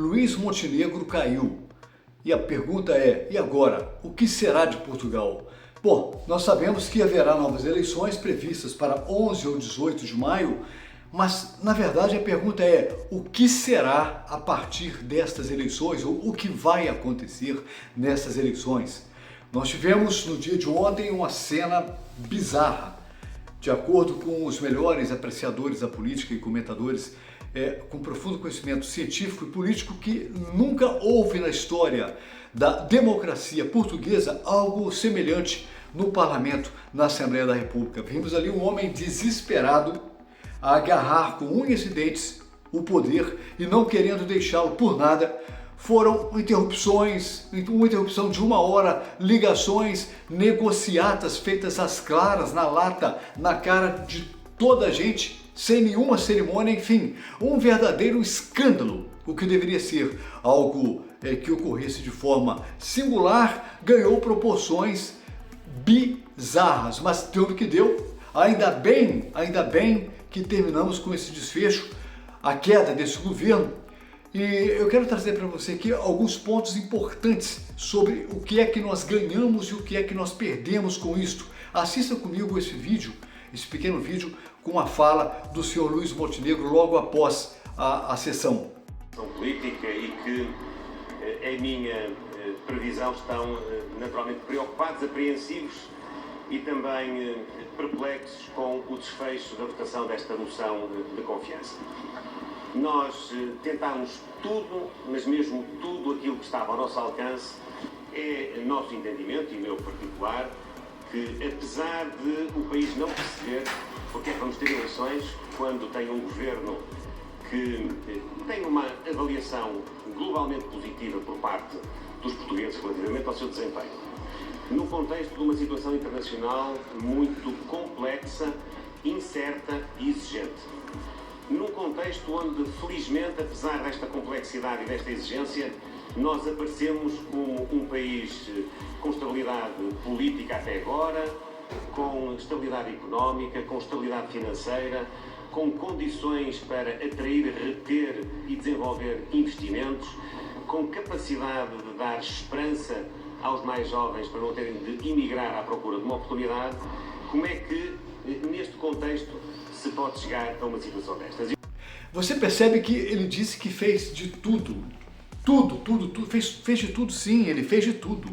Luiz Montenegro caiu. E a pergunta é, e agora? O que será de Portugal? Bom, nós sabemos que haverá novas eleições previstas para 11 ou 18 de maio, mas na verdade a pergunta é, o que será a partir destas eleições, ou o que vai acontecer nessas eleições? Nós tivemos no dia de ontem uma cena bizarra. De acordo com os melhores apreciadores da política e comentadores com profundo conhecimento científico e político, que nunca houve na história da democracia portuguesa algo semelhante no parlamento, na Assembleia da República. Vimos ali um homem desesperado a agarrar com unhas e dentes o poder e não querendo deixá-lo por nada. Foram interrupções, uma interrupção de 1 hora, ligações, negociatas feitas às claras, na lata, na cara de toda a gente, sem nenhuma cerimônia, enfim, um verdadeiro escândalo. O que deveria ser algo que ocorresse de forma singular, ganhou proporções bizarras, mas deu no que deu. Ainda bem que terminamos com esse desfecho, a queda desse governo. E eu quero trazer para você aqui alguns pontos importantes sobre o que é que nós ganhamos e o que é que nós perdemos com isto. Assista comigo esse vídeo, esse pequeno vídeo, com a fala do senhor Luiz Montenegro logo após a sessão. Política e que, em minha previsão, estão naturalmente preocupados, apreensivos e também perplexos com o desfecho da votação desta moção de confiança. Nós tentámos tudo, mas mesmo tudo aquilo que estava ao nosso alcance. É nosso entendimento, e meu particular, que apesar de o país não perceber porque é que vamos ter eleições quando tem um governo que tem uma avaliação globalmente positiva por parte dos portugueses relativamente ao seu desempenho, no contexto de uma situação internacional muito complexa, incerta e exigente. Num contexto onde, felizmente, apesar desta complexidade e desta exigência, nós aparecemos como um país com estabilidade política até agora, com estabilidade económica, com estabilidade financeira, com condições para atrair, reter e desenvolver investimentos, com capacidade de dar esperança aos mais jovens para não terem de emigrar à procura de uma oportunidade. Como é que, neste contexto, se pode chegar a uma situação destas? Você percebe que ele disse que fez de tudo. Fez de tudo, sim, ele fez de tudo.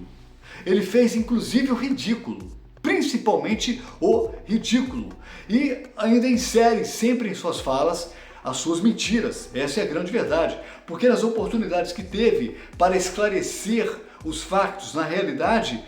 Ele fez inclusive o ridículo, principalmente o ridículo. E ainda insere sempre em suas falas as suas mentiras. Essa é a grande verdade, porque nas oportunidades que teve para esclarecer os factos, na realidade,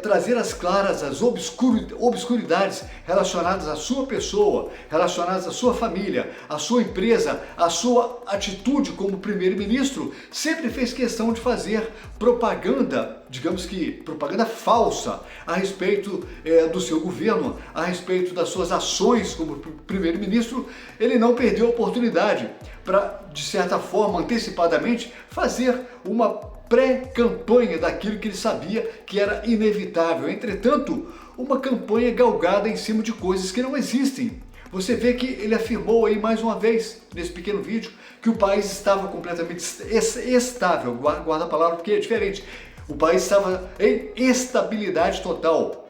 trazer às claras as obscuridades relacionadas à sua pessoa, relacionadas à sua família, à sua empresa, à sua atitude como primeiro-ministro, sempre fez questão de fazer propaganda, digamos que propaganda falsa, a respeito do seu governo, a respeito das suas ações como primeiro-ministro. Ele não perdeu a oportunidade para, de certa forma, antecipadamente, fazer uma pré-campanha daquilo que ele sabia que era inevitável. Entretanto, uma campanha galgada em cima de coisas que não existem. Você vê que ele afirmou aí mais uma vez, nesse pequeno vídeo, que o país estava completamente estável. Guarda a palavra porque é diferente. O país estava em estabilidade total.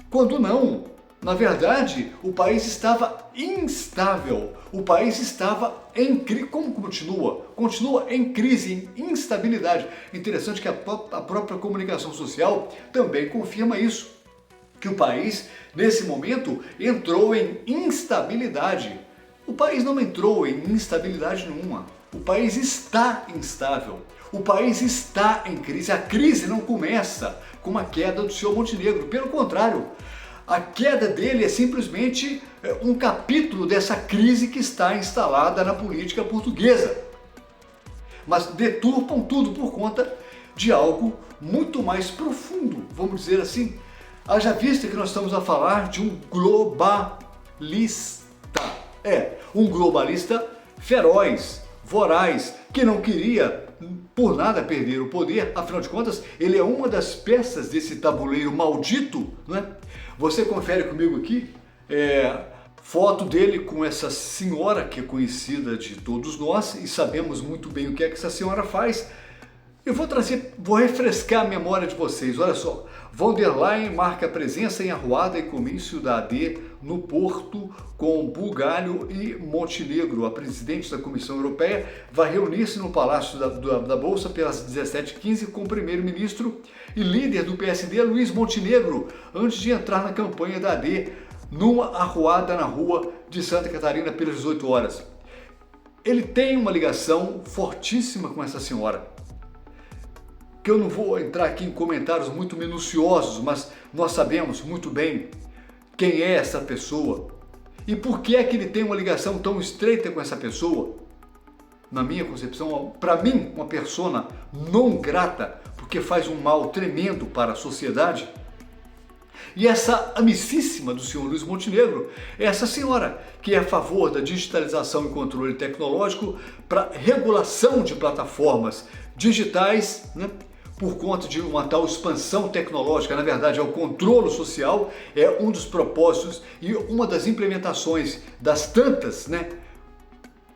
Quando não, na verdade, o país estava instável. O país estava em crise. Como continua? Continua em crise, em instabilidade. Interessante que a própria comunicação social também confirma isso, que o país, nesse momento, entrou em instabilidade. O país não entrou em instabilidade nenhuma. O país está instável. O país está em crise. A crise não começa com a queda do senhor Montenegro. Pelo contrário, a queda dele é simplesmente um capítulo dessa crise que está instalada na política portuguesa. Mas deturpam tudo por conta de algo muito mais profundo, vamos dizer assim. Haja vista que nós estamos a falar de um globalista. Um globalista feroz, voraz, que não queria por nada perder o poder. Afinal de contas, ele é uma das peças desse tabuleiro maldito, né? Você confere comigo aqui, foto dele com essa senhora que é conhecida de todos nós e sabemos muito bem o que é que essa senhora faz. Eu vou refrescar a memória de vocês. Olha só, von der Leyen marca presença em arruada e comício da AD no Porto com Bulgária e Montenegro. A presidente da Comissão Europeia vai reunir-se no Palácio da Bolsa pelas 17h15 com o primeiro-ministro e líder do PSD, Luiz Montenegro, antes de entrar na campanha da AD numa arruada na rua de Santa Catarina pelas 18 horas. Ele tem uma ligação fortíssima com essa senhora, que eu não vou entrar aqui em comentários muito minuciosos, mas nós sabemos muito bem quem é essa pessoa e por que é que ele tem uma ligação tão estreita com essa pessoa. Na minha concepção, para mim, uma persona não grata, porque faz um mal tremendo para a sociedade. E essa amicíssima do senhor Luiz Montenegro é essa senhora que é a favor da digitalização e controle tecnológico para regulação de plataformas digitais, né? Por conta de uma tal expansão tecnológica, na verdade é o controle social, é um dos propósitos e uma das implementações das tantas, né,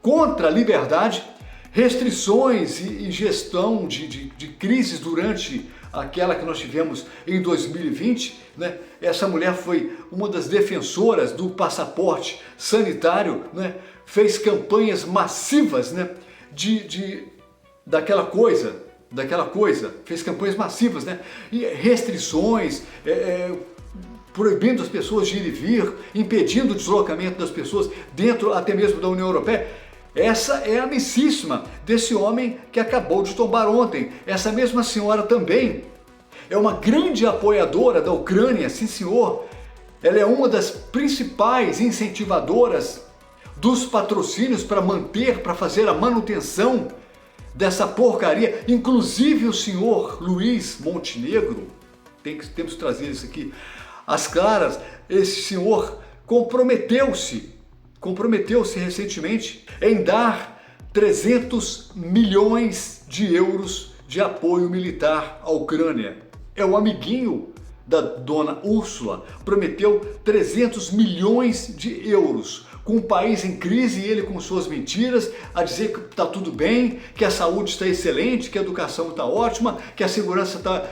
contra a liberdade, restrições e gestão de crises durante aquela que nós tivemos em 2020, né? Essa mulher foi uma das defensoras do passaporte sanitário, né? Fez campanhas massivas, né, daquela coisa, fez campanhas massivas, né? E restrições, proibindo as pessoas de ir e vir, impedindo o deslocamento das pessoas dentro até mesmo da União Europeia. Essa é a amicíssima desse homem que acabou de tombar ontem. Essa mesma senhora também é uma grande apoiadora da Ucrânia, sim senhor. Ela é uma das principais incentivadoras dos patrocínios para fazer a manutenção dessa porcaria. Inclusive o senhor Luiz Montenegro, temos que trazer isso aqui às claras, esse senhor comprometeu-se recentemente em dar 300 milhões de euros de apoio militar à Ucrânia. É o amiguinho da dona Úrsula, prometeu 300 milhões de euros, com o país em crise e ele com suas mentiras, a dizer que está tudo bem, que a saúde está excelente, que a educação está ótima, que a segurança está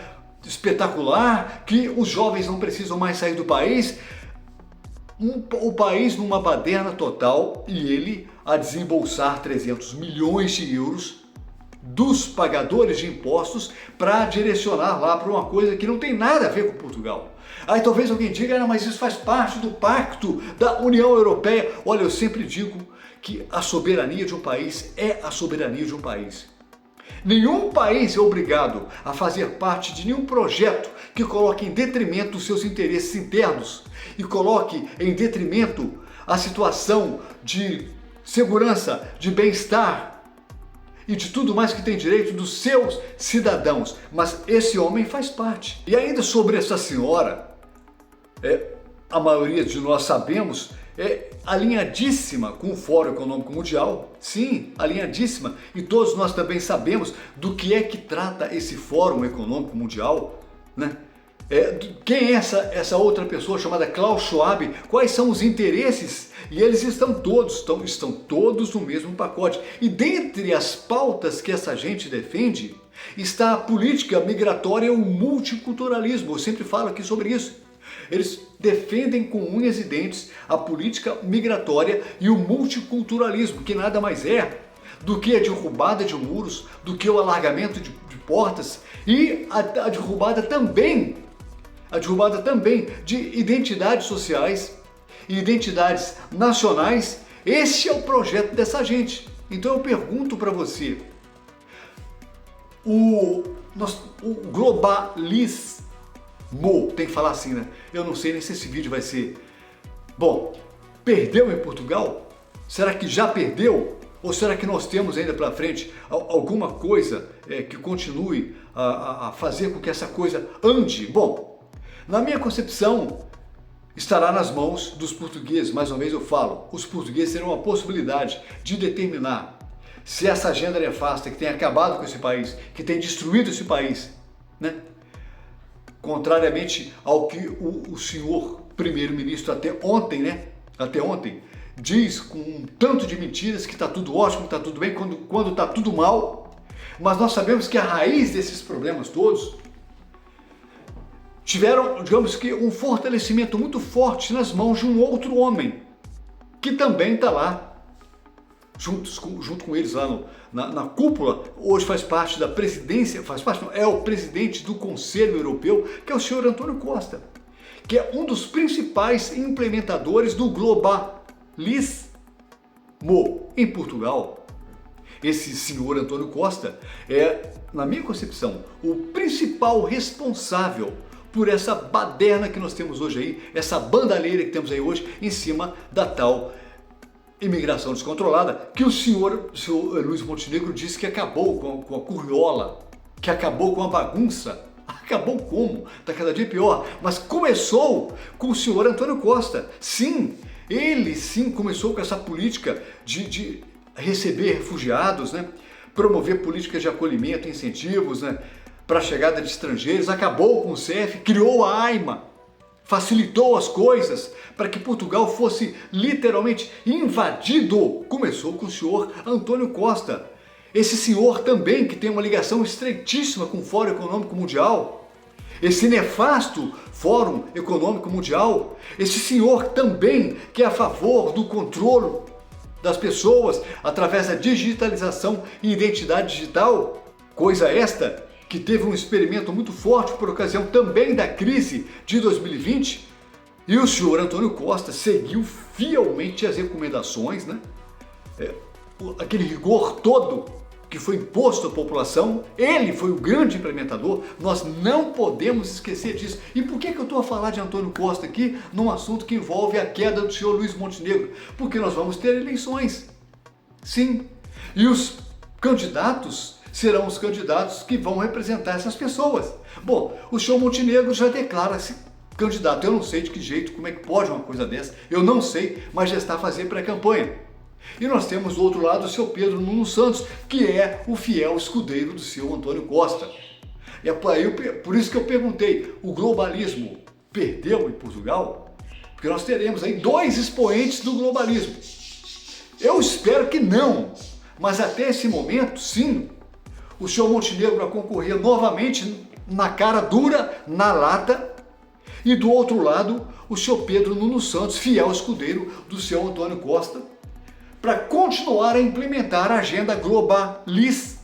espetacular, que os jovens não precisam mais sair do país. O país numa baderna total e ele a desembolsar 300 milhões de euros dos pagadores de impostos para direcionar lá para uma coisa que não tem nada a ver com Portugal. Aí talvez alguém diga, mas isso faz parte do pacto da União Europeia. Olha, eu sempre digo que a soberania de um país é a soberania de um país. Nenhum país é obrigado a fazer parte de nenhum projeto que coloque em detrimento os seus interesses internos e coloque em detrimento a situação de segurança, de bem-estar e de tudo mais que tem direito dos seus cidadãos. Mas esse homem faz parte. E ainda sobre essa senhora, a maioria de nós sabemos, é alinhadíssima com o Fórum Econômico Mundial, sim, alinhadíssima, e todos nós também sabemos do que é que trata esse Fórum Econômico Mundial, né? Quem é essa outra pessoa chamada Klaus Schwab, quais são os interesses, e eles estão todos no mesmo pacote, e dentre as pautas que essa gente defende, está a política migratória e o multiculturalismo. Eu sempre falo aqui sobre isso. Eles defendem com unhas e dentes a política migratória e o multiculturalismo, que nada mais é do que a derrubada de muros, do que o alargamento de portas e a derrubada também de identidades sociais e identidades nacionais. Esse é o projeto dessa gente. Então eu pergunto para você, o globalismo, tem que falar assim, né? Eu não sei nem se esse vídeo vai ser... Bom, perdeu em Portugal? Será que já perdeu? Ou será que nós temos ainda pela frente alguma coisa que continue a fazer com que essa coisa ande? Bom, na minha concepção, estará nas mãos dos portugueses. Mais uma vez eu falo, os portugueses terão a possibilidade de determinar se essa agenda nefasta que tem acabado com esse país, que tem destruído esse país, né? Contrariamente ao que o senhor primeiro-ministro até ontem, né? até ontem, diz com um tanto de mentiras que está tudo ótimo, que está tudo bem, quando está tudo mal. Mas nós sabemos que a raiz desses problemas todos tiveram, digamos que, um fortalecimento muito forte nas mãos de um outro homem, que também está lá, junto com eles lá na cúpula. Hoje faz parte da presidência, é o presidente do Conselho Europeu, que é o senhor Antônio Costa, que é um dos principais implementadores do globalismo em Portugal. Esse senhor Antônio Costa é, na minha concepção, o principal responsável por essa baderna que nós temos hoje aí, essa bandalheira que temos aí hoje em cima da tal imigração descontrolada, que o senhor Luiz Montenegro disse que acabou com a curriola, que acabou com a bagunça. Acabou como? Está cada dia pior. Mas começou com o senhor Antônio Costa. Sim, ele sim começou com essa política de receber refugiados, né? Promover políticas de acolhimento, incentivos, né? Para a chegada de estrangeiros, acabou com o CEF, criou a AIMA, facilitou as coisas para que Portugal fosse literalmente invadido. Começou com o senhor Antônio Costa. Esse senhor também que tem uma ligação estreitíssima com o Fórum Econômico Mundial, esse nefasto Fórum Econômico Mundial, esse senhor também que é a favor do controle das pessoas através da digitalização e identidade digital, coisa esta que teve um experimento muito forte por ocasião também da crise de 2020, e o senhor Antônio Costa seguiu fielmente as recomendações, né? Aquele rigor todo que foi imposto à população, ele foi o grande implementador, nós não podemos esquecer disso. E por que eu estou a falar de Antônio Costa aqui num assunto que envolve a queda do senhor Luiz Montenegro? Porque nós vamos ter eleições, sim, e os candidatos serão os candidatos que vão representar essas pessoas. Bom, o senhor Montenegro já declara-se candidato. Eu não sei de que jeito, como é que pode uma coisa dessa, eu não sei, mas já está a fazer pré-campanha. E nós temos do outro lado o seu Pedro Nuno Santos, que é o fiel escudeiro do seu Antônio Costa. E é por isso que eu perguntei, o globalismo perdeu em Portugal? Porque nós teremos aí dois expoentes do globalismo. Eu espero que não, mas até esse momento, sim, o senhor Montenegro vai concorrer novamente na cara dura, na lata, e do outro lado, o senhor Pedro Nuno Santos, fiel escudeiro do seu Antônio Costa, para continuar a implementar a agenda globalista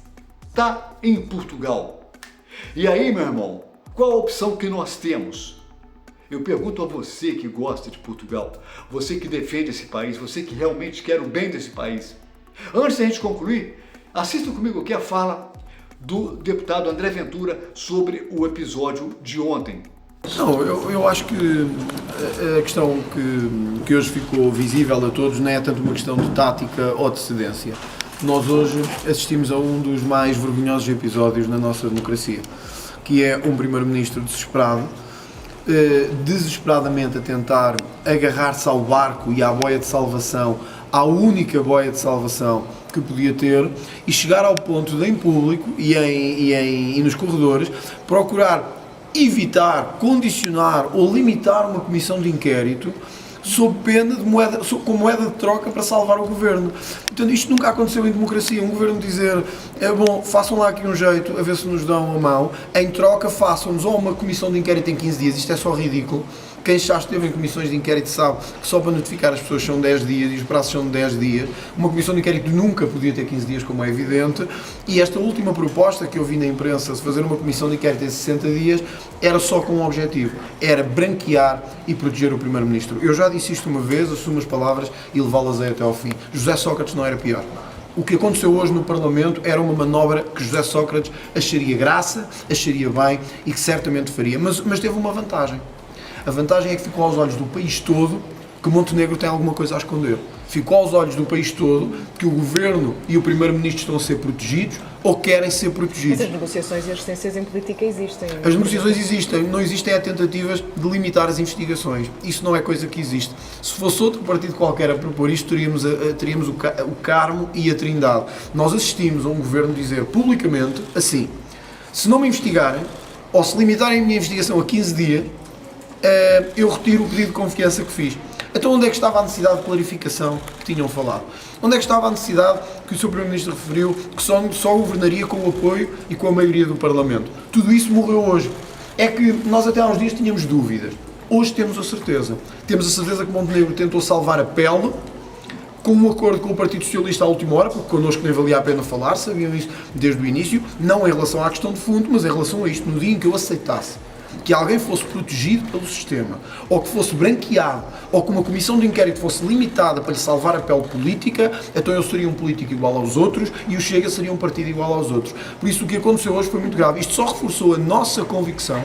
em Portugal. E aí, meu irmão, qual a opção que nós temos? Eu pergunto a você que gosta de Portugal, você que defende esse país, você que realmente quer o bem desse país. Antes da gente concluir, assista comigo aqui a fala do deputado André Ventura sobre o episódio de ontem. Não, eu acho que a questão que hoje ficou visível a todos não é tanto uma questão de tática ou de cedência. Nós hoje assistimos a um dos mais vergonhosos episódios na nossa democracia, que é um primeiro-ministro desesperado, desesperadamente a tentar agarrar-se ao barco e à boia de salvação, à única boia de salvação que podia ter, e chegar ao ponto de, em público e nos corredores, procurar evitar, condicionar ou limitar uma comissão de inquérito sob pena de com moeda de troca para salvar o governo. Portanto, isto nunca aconteceu em democracia. Um governo dizer, bom, façam lá aqui um jeito a ver se nos dão a mão, em troca façam-nos ou uma comissão de inquérito em 15 dias, isto é só ridículo. Quem já esteve em comissões de inquérito sabe que só para notificar as pessoas são 10 dias e os prazos são de 10 dias. Uma comissão de inquérito nunca podia ter 15 dias, como é evidente. E esta última proposta que eu vi na imprensa, de fazer uma comissão de inquérito em 60 dias, era só com um objetivo, era branquear e proteger o Primeiro-Ministro. Eu já disse isto uma vez, assumo as palavras e levá-las aí até ao fim. José Sócrates não era pior. O que aconteceu hoje no Parlamento era uma manobra que José Sócrates acharia graça, acharia bem e que certamente faria. Mas teve uma vantagem. A vantagem é que ficou aos olhos do país todo que Montenegro tem alguma coisa a esconder. Ficou aos olhos do país todo que o Governo e o Primeiro-Ministro estão a ser protegidos ou querem ser protegidos. Mas as negociações e as resistências em política existem. As negociações existem, não existem é tentativas de limitar as investigações. Isso não é coisa que existe. Se fosse outro partido qualquer a propor isto, teríamos o Carmo e a Trindade. Nós assistimos a um Governo dizer publicamente assim, se não me investigarem ou se limitarem a minha investigação a 15 dias, eu retiro o pedido de confiança que fiz. Então onde é que estava a necessidade de clarificação que tinham falado? Onde é que estava a necessidade que o Sr. Primeiro-Ministro referiu que só governaria com o apoio e com a maioria do Parlamento? Tudo isso morreu hoje. É que nós até há uns dias tínhamos dúvidas. Hoje temos a certeza. Temos a certeza que Montenegro tentou salvar a pele com um acordo com o Partido Socialista à última hora, porque connosco nem valia a pena falar, sabiam isso desde o início, não em relação à questão de fundo, mas em relação a isto. No dia em que eu aceitasse que alguém fosse protegido pelo sistema, ou que fosse branqueado, ou que uma comissão de inquérito fosse limitada para lhe salvar a pele política, então eu seria um político igual aos outros e o Chega seria um partido igual aos outros. Por isso o que aconteceu hoje foi muito grave. Isto só reforçou a nossa convicção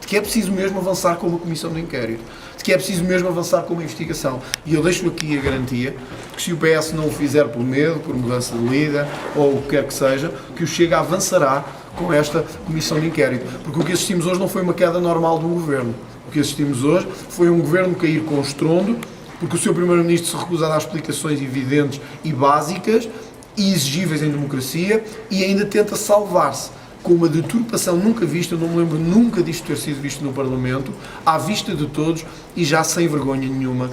de que é preciso mesmo avançar com uma comissão de inquérito, de que é preciso mesmo avançar com uma investigação. E eu deixo aqui a garantia que se o PS não o fizer por medo, por mudança de líder, ou o que quer que seja, que o Chega avançará com esta comissão de inquérito. Porque o que assistimos hoje não foi uma queda normal de um governo. O que assistimos hoje foi um governo cair com estrondo, porque o seu Primeiro-Ministro se recusa a dar explicações evidentes e básicas e exigíveis em democracia e ainda tenta salvar-se com uma deturpação nunca vista, eu não me lembro nunca disto ter sido visto no Parlamento, à vista de todos e já sem vergonha nenhuma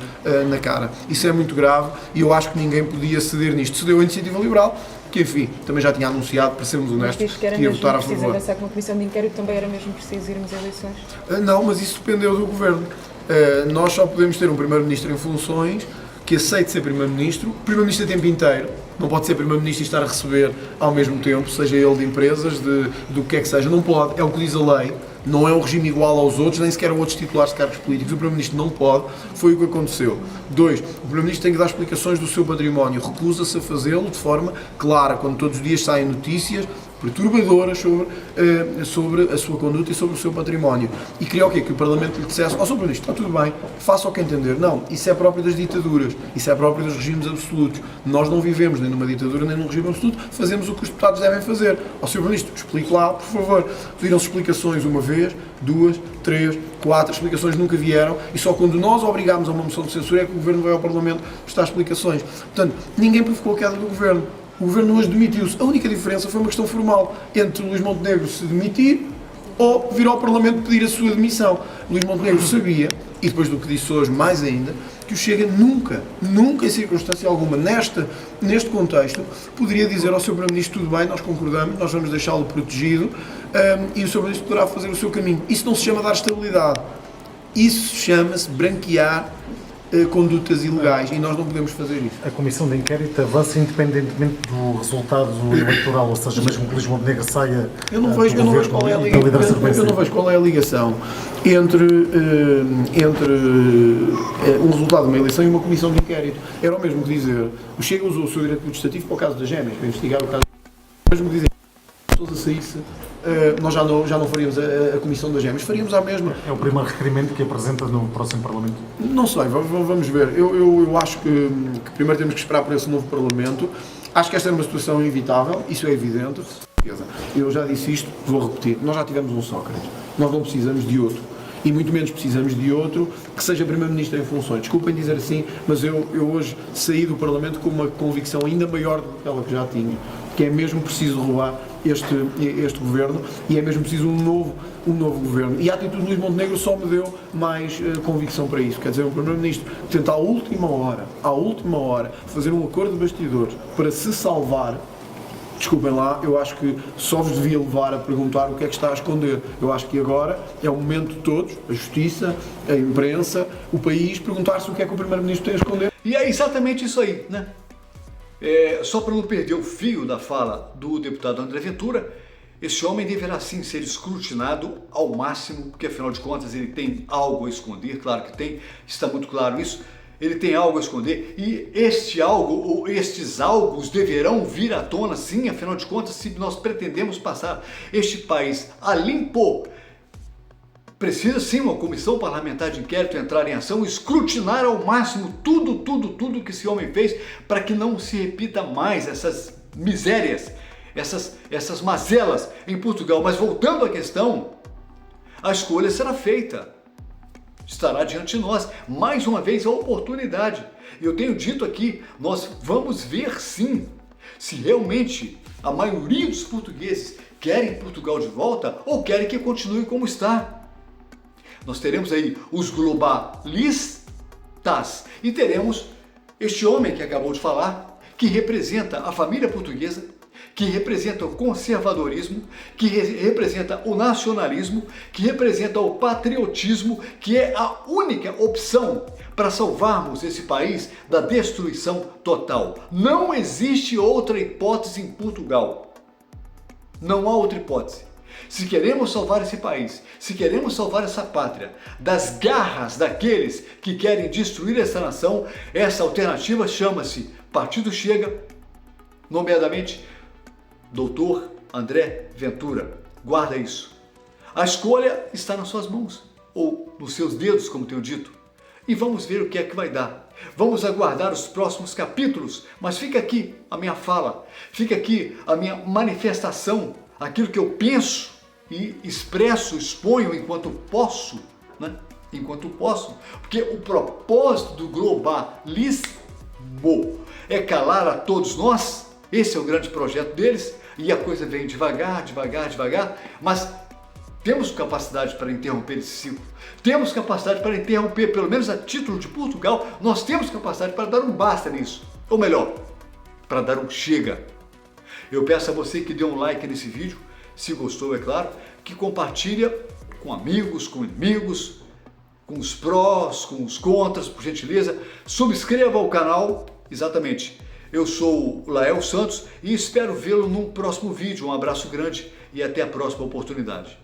na cara. Isso é muito grave e eu acho que ninguém podia ceder nisto. Cedeu a Iniciativa Liberal, que enfim, também já tinha anunciado, para sermos honestos, que ia votar a favor. Avançar com uma comissão de inquérito, também era mesmo preciso irmos a eleições? Não, mas isso dependeu do Governo. Nós só podemos ter um Primeiro-Ministro em funções que aceite ser Primeiro-Ministro, Primeiro-Ministro a tempo inteiro, não pode ser Primeiro-Ministro e estar a receber ao mesmo tempo, seja ele de empresas, do que é que seja, não pode, é o que diz a lei, não é um regime igual aos outros, nem sequer a outros titulares de cargos políticos, o Primeiro-Ministro não pode, foi o que aconteceu. 2, o Primeiro-Ministro tem que dar explicações do seu património, recusa-se a fazê-lo de forma clara, quando todos os dias saem notícias perturbadoras sobre a sua conduta e sobre o seu património. E queria o quê? Que o Parlamento lhe dissesse: ó, Sr. Primeiro-Ministro, está tudo bem, faça o que entender. Não, isso é próprio das ditaduras, isso é próprio dos regimes absolutos. Nós não vivemos nem numa ditadura nem num regime absoluto, fazemos o que os deputados devem fazer. Ó, Sr. Primeiro-Ministro, explique lá, por favor. Pediram-se explicações uma vez, 2, 3, 4, explicações nunca vieram e só quando nós obrigámos a uma moção de censura é que o Governo veio ao Parlamento prestar explicações. Portanto, ninguém provocou a queda do Governo. O Governo hoje demitiu-se. A única diferença foi uma questão formal entre Luís Montenegro se demitir ou vir ao Parlamento pedir a sua demissão. Luís Montenegro sabia, e depois do que disse hoje mais ainda, que o Chega nunca em circunstância alguma, neste contexto, poderia dizer ao Sr. Primeiro-Ministro: tudo bem, nós concordamos, nós vamos deixá-lo protegido e o Sr. Primeiro-Ministro poderá fazer o seu caminho. Isso não se chama dar estabilidade. Isso chama-se branquear condutas ilegais e nós não podemos fazer isso. A Comissão de Inquérito avança independentemente do resultado eleitoral, ou seja, mesmo que Luís Montenegro saia. Eu não vejo qual é a ligação entre um resultado de uma eleição e uma comissão de inquérito. Era o mesmo que dizer: o Chega usou o seu direito legislativo para o caso das gêmeas, para investigar o caso. O mesmo que dizer: se todos a saísse, nós já não faríamos a comissão das gêmeas, faríamos a mesma. É o primeiro requerimento que apresenta no próximo Parlamento? Não sei, vamos ver. Eu acho que primeiro temos que esperar por esse novo Parlamento. Acho que esta era uma situação inevitável, isso é evidente. Eu já disse isto, vou repetir: nós já tivemos um Sócrates, nós não precisamos de outro. E muito menos precisamos de outro que seja Primeiro-Ministro em funções. Desculpem dizer assim, mas eu hoje saí do Parlamento com uma convicção ainda maior do que aquela que já tinha, que é mesmo preciso derrubar este governo e é mesmo preciso um novo governo. E a atitude de Luís Montenegro só me deu mais convicção para isso. Quer dizer, o Primeiro-Ministro tenta à última hora, fazer um acordo de bastidores para se salvar. Desculpem lá, eu acho que só vos devia levar a perguntar o que é que está a esconder. Eu acho que agora é o momento de todos, a Justiça, a imprensa, o país, perguntar-se o que é que o Primeiro-Ministro tem a esconder. E é exatamente isso aí, né? Só para não perder o fio da fala do deputado André Ventura, esse homem deverá sim ser escrutinado ao máximo, porque afinal de contas ele tem algo a esconder, claro que tem, está muito claro isso. Ele tem algo a esconder e este algo ou estes algos deverão vir à tona, sim, afinal de contas, se nós pretendemos passar este país a limpo, precisa sim uma comissão parlamentar de inquérito entrar em ação, escrutinar ao máximo tudo que esse homem fez para que não se repita mais essas misérias, essas mazelas em Portugal. Mas voltando à questão, a escolha será feita. Estará diante de nós, mais uma vez, a oportunidade. Eu tenho dito aqui, nós vamos ver sim, se realmente a maioria dos portugueses querem Portugal de volta ou querem que continue como está. Nós teremos aí os globalistas TAS. E teremos este homem que acabou de falar, que representa a família portuguesa, que representa o conservadorismo, que representa o nacionalismo, que representa o patriotismo, que é a única opção para salvarmos esse país da destruição total. Não existe outra hipótese em Portugal. Não há outra hipótese. Se queremos salvar esse país, se queremos salvar essa pátria das garras daqueles que querem destruir essa nação, essa alternativa chama-se Partido Chega, nomeadamente Dr. André Ventura. Guarda isso. A escolha está nas suas mãos, ou nos seus dedos, como tenho dito. E vamos ver o que é que vai dar. Vamos aguardar os próximos capítulos, mas fica aqui a minha fala, fica aqui a minha manifestação, aquilo que eu penso e expresso, exponho enquanto posso, né? Enquanto posso, porque o propósito do globalismo é calar a todos nós. Esse é o grande projeto deles e a coisa vem devagar, devagar, devagar, mas temos capacidade para interromper esse ciclo. Temos capacidade para interromper, pelo menos a título de Portugal, nós temos capacidade para dar um basta nisso. Ou melhor, para dar um chega. Eu peço a você que dê um like nesse vídeo, se gostou, é claro, que compartilha com amigos, com inimigos, com os prós, com os contras, por gentileza. Subscreva o canal, exatamente. Eu sou o Lael Santos e espero vê-lo num próximo vídeo. Um abraço grande e até a próxima oportunidade.